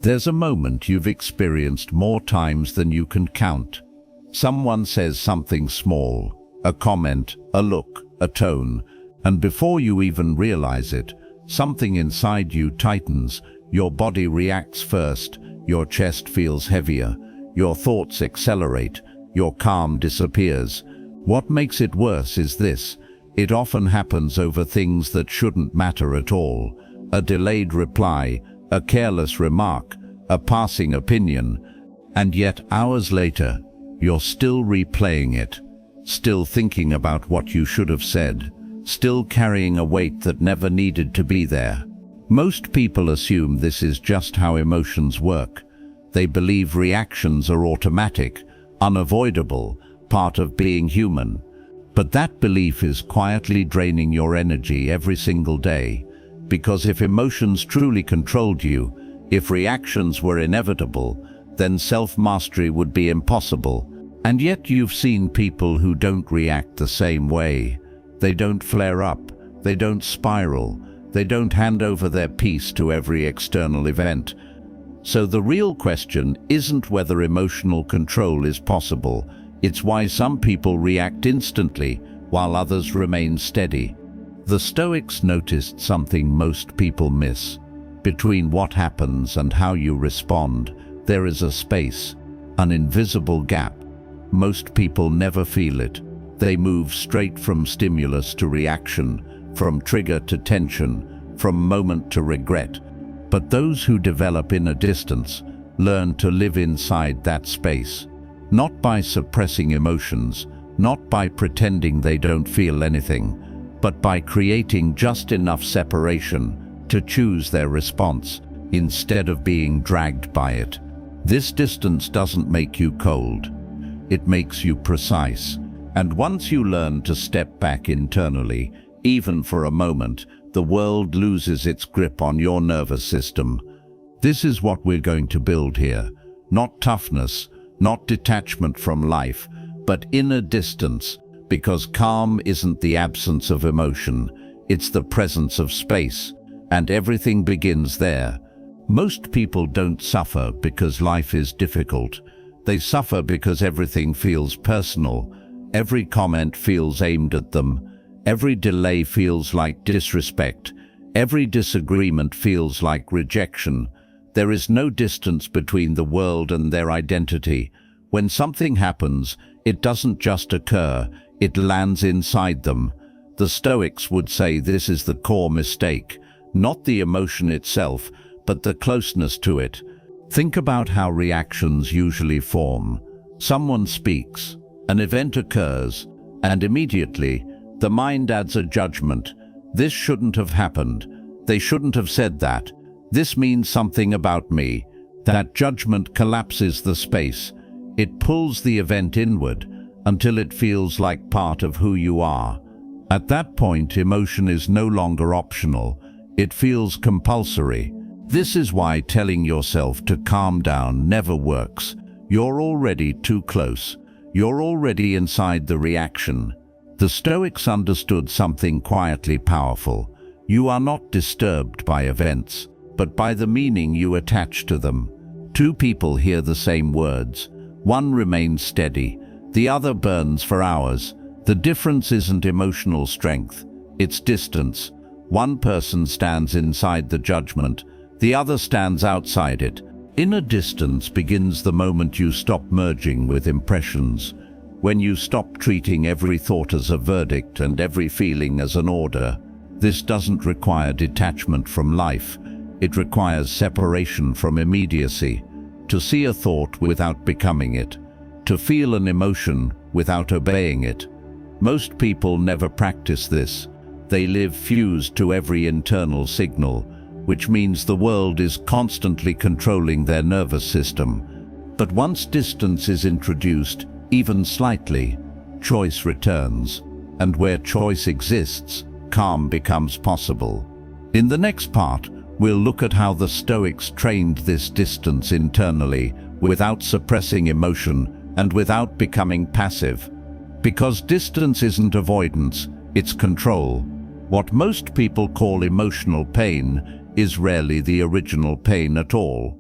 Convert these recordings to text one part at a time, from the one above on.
There's a moment you've experienced more times than you can count. Someone says something small, a comment, a look, a tone, and before you even realize it, something inside you tightens, your body reacts first, your chest feels heavier, your thoughts accelerate, your calm disappears. What makes it worse is this: it often happens over things that shouldn't matter at all. A delayed reply, a careless remark, a passing opinion, and yet hours later, you're still replaying it, still thinking about what you should have said, still carrying a weight that never needed to be there. Most people assume this is just how emotions work. They believe reactions are automatic, unavoidable, part of being human. But that belief is quietly draining your energy every single day. Because if emotions truly controlled you, if reactions were inevitable, then self-mastery would be impossible. And yet you've seen people who don't react the same way. They don't flare up, they don't spiral, they don't hand over their peace to every external event. So the real question isn't whether emotional control is possible, it's why some people react instantly while others remain steady. The Stoics noticed something most people miss. Between what happens and how you respond, there is a space, an invisible gap. Most people never feel it. They move straight from stimulus to reaction, from trigger to tension, from moment to regret. But those who develop inner distance learn to live inside that space, not by suppressing emotions, not by pretending they don't feel anything, but by creating just enough separation to choose their response instead of being dragged by it. This distance doesn't make you cold. It makes you precise. And once you learn to step back internally, even for a moment, the world loses its grip on your nervous system. This is what we're going to build here. Not toughness, not detachment from life, but inner distance, because calm isn't the absence of emotion, it's the presence of space, and everything begins there. Most people don't suffer because life is difficult. They suffer because everything feels personal. Every comment feels aimed at them. Every delay feels like disrespect. Every disagreement feels like rejection. There is no distance between the world and their identity. When something happens, it doesn't just occur, it lands inside them. The Stoics would say this is the core mistake, not the emotion itself, but the closeness to it. Think about how reactions usually form. Someone speaks, an event occurs, and immediately, the mind adds a judgment. This shouldn't have happened. They shouldn't have said that. This means something about me. That judgment collapses the space. It pulls the event inward until it feels like part of who you are. At that point, emotion is no longer optional. It feels compulsory. This is why telling yourself to calm down never works. You're already too close. You're already inside the reaction. The Stoics understood something quietly powerful. You are not disturbed by events, but by the meaning you attach to them. Two people hear the same words. One remains steady, the other burns for hours. The difference isn't emotional strength, it's distance. One person stands inside the judgment, the other stands outside it. Inner distance begins the moment you stop merging with impressions, when you stop treating every thought as a verdict and every feeling as an order. This doesn't require detachment from life, it requires separation from immediacy. To see a thought without becoming it, to feel an emotion without obeying it. Most people never practice this. They live fused to every internal signal, which means the world is constantly controlling their nervous system. But once distance is introduced, even slightly, choice returns, and where choice exists, calm becomes possible. In the next part, we'll look at how the Stoics trained this distance internally, without suppressing emotion and without becoming passive. Because distance isn't avoidance, it's control. What most people call emotional pain is rarely the original pain at all.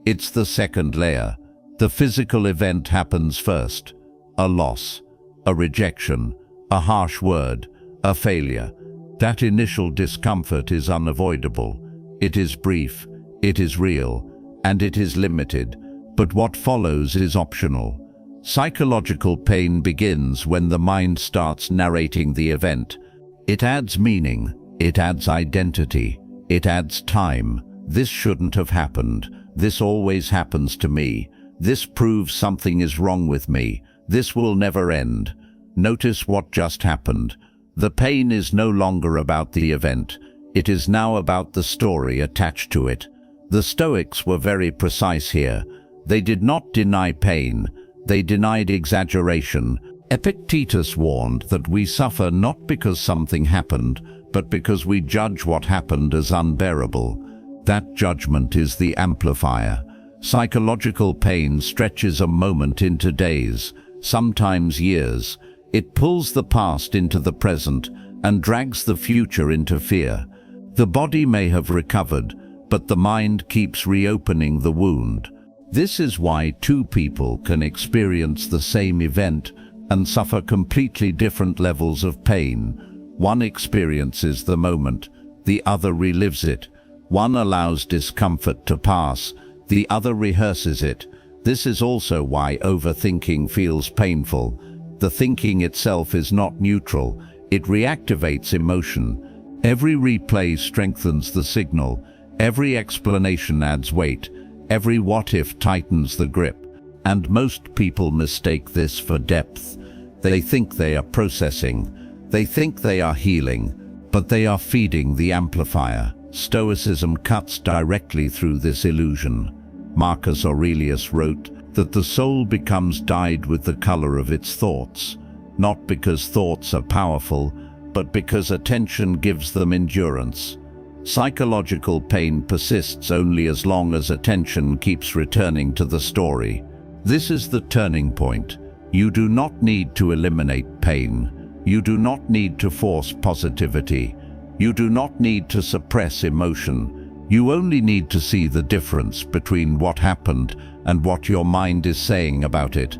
It's the second layer. The physical event happens first. A loss, a rejection, a harsh word, a failure. That initial discomfort is unavoidable. It is brief, it is real, and it is limited, but what follows is optional. Psychological pain begins when the mind starts narrating the event. It adds meaning, it adds identity, it adds time. This shouldn't have happened. This always happens to me. This proves something is wrong with me. This will never end. Notice what just happened. The pain is no longer about the event. It is now about the story attached to it. The Stoics were very precise here. They did not deny pain. They denied exaggeration. Epictetus warned that we suffer not because something happened, but because we judge what happened as unbearable. That judgment is the amplifier. Psychological pain stretches a moment into days, sometimes years. It pulls the past into the present and drags the future into fear. The body may have recovered, but the mind keeps reopening the wound. This is why two people can experience the same event and suffer completely different levels of pain. One experiences the moment, the other relives it. One allows discomfort to pass, the other rehearses it. This is also why overthinking feels painful. The thinking itself is not neutral, it reactivates emotion. Every replay strengthens the signal, every explanation adds weight, every what-if tightens the grip. And most people mistake this for depth. They think they are processing, they think they are healing, but they are feeding the amplifier. Stoicism cuts directly through this illusion. Marcus Aurelius wrote that the soul becomes dyed with the color of its thoughts, not because thoughts are powerful, but because attention gives them endurance. Psychological pain persists only as long as attention keeps returning to the story. This is the turning point. You do not need to eliminate pain. You do not need to force positivity. You do not need to suppress emotion. You only need to see the difference between what happened and what your mind is saying about it.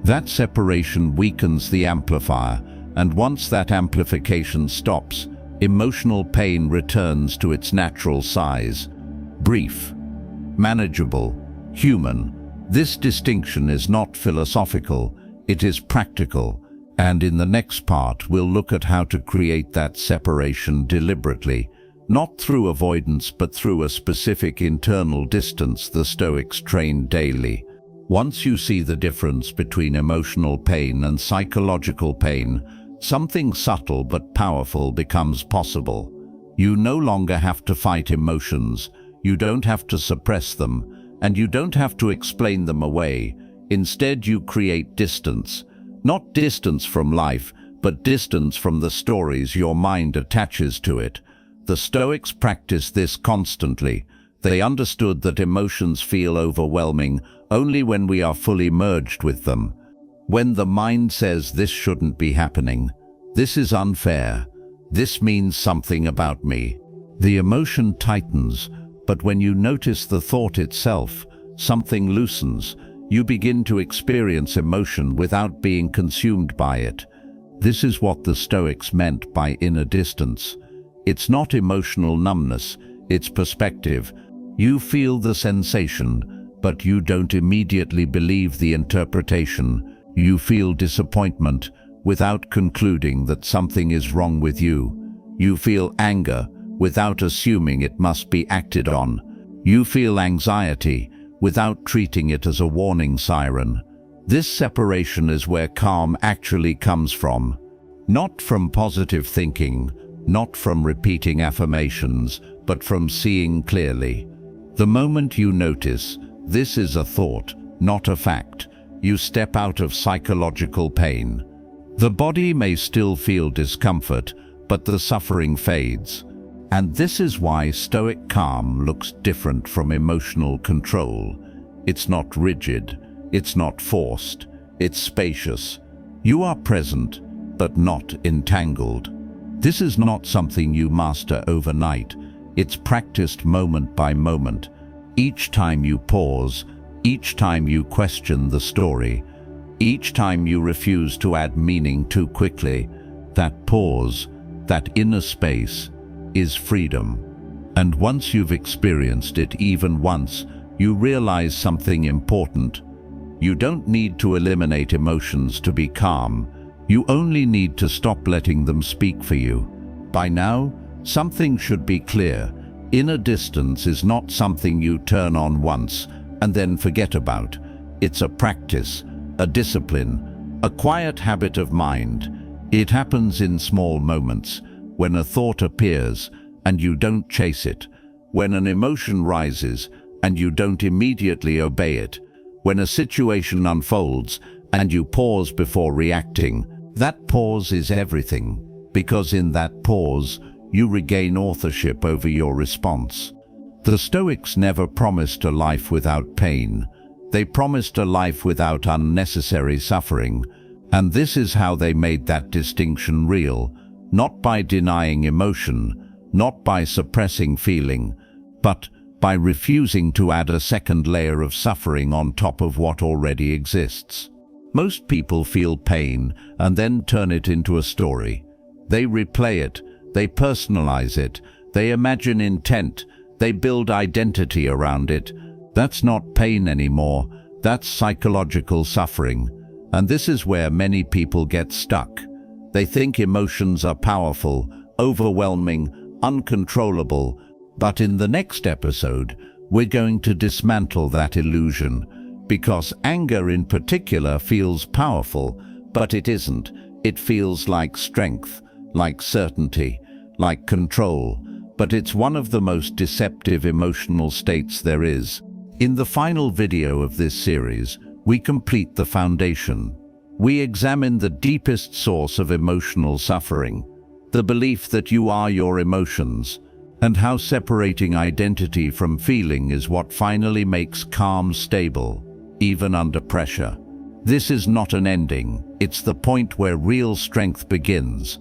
That separation weakens the amplifier, and once that amplification stops, emotional pain returns to its natural size. Brief, manageable, human. This distinction is not philosophical, it is practical. And in the next part, we'll look at how to create that separation deliberately, not through avoidance but through a specific internal distance the Stoics trained daily. Once you see the difference between emotional pain and psychological pain, something subtle but powerful becomes possible. You no longer have to fight emotions, you don't have to suppress them, and you don't have to explain them away. Instead, you create distance. Not distance from life, but distance from the stories your mind attaches to it. The Stoics practiced this constantly. They understood that emotions feel overwhelming only when we are fully merged with them. When the mind says this shouldn't be happening, this is unfair, this means something about me, the emotion tightens, but when you notice the thought itself, something loosens. You begin to experience emotion without being consumed by it. This is what the Stoics meant by inner distance. It's not emotional numbness, it's perspective. You feel the sensation, but you don't immediately believe the interpretation. You feel disappointment without concluding that something is wrong with you. You feel anger without assuming it must be acted on. You feel anxiety without treating it as a warning siren. This separation is where calm actually comes from. Not from positive thinking, not from repeating affirmations, but from seeing clearly. The moment you notice, this is a thought, not a fact, you step out of psychological pain. The body may still feel discomfort, but the suffering fades. And this is why Stoic calm looks different from emotional control. It's not rigid, it's not forced, it's spacious. You are present, but not entangled. This is not something you master overnight. It's practiced moment by moment. Each time you pause, each time you question the story, each time you refuse to add meaning too quickly, that pause, that inner space, is freedom. And once you've experienced it even once, you realize something important. You don't need to eliminate emotions to be calm. You only need to stop letting them speak for you. By now, something should be clear. Inner distance is not something you turn on once and then forget about. It's a practice, a discipline, a quiet habit of mind. It happens in small moments, when a thought appears and you don't chase it, when an emotion rises and you don't immediately obey it, when a situation unfolds and you pause before reacting. That pause is everything, because in that pause, you regain authorship over your response. The Stoics never promised a life without pain. They promised a life without unnecessary suffering, and this is how they made that distinction real, not by denying emotion, not by suppressing feeling, but by refusing to add a second layer of suffering on top of what already exists. Most people feel pain and then turn it into a story. They replay it, they personalize it, they imagine intent, they build identity around it. That's not pain anymore, that's psychological suffering. And this is where many people get stuck. They think emotions are powerful, overwhelming, uncontrollable, but in the next episode, we're going to dismantle that illusion, because anger in particular feels powerful, but it isn't. It feels like strength, like certainty, like control, but it's one of the most deceptive emotional states there is. In the final video of this series, we complete the foundation. We examine the deepest source of emotional suffering, the belief that you are your emotions, and how separating identity from feeling is what finally makes calm stable, even under pressure. This is not an ending, it's the point where real strength begins,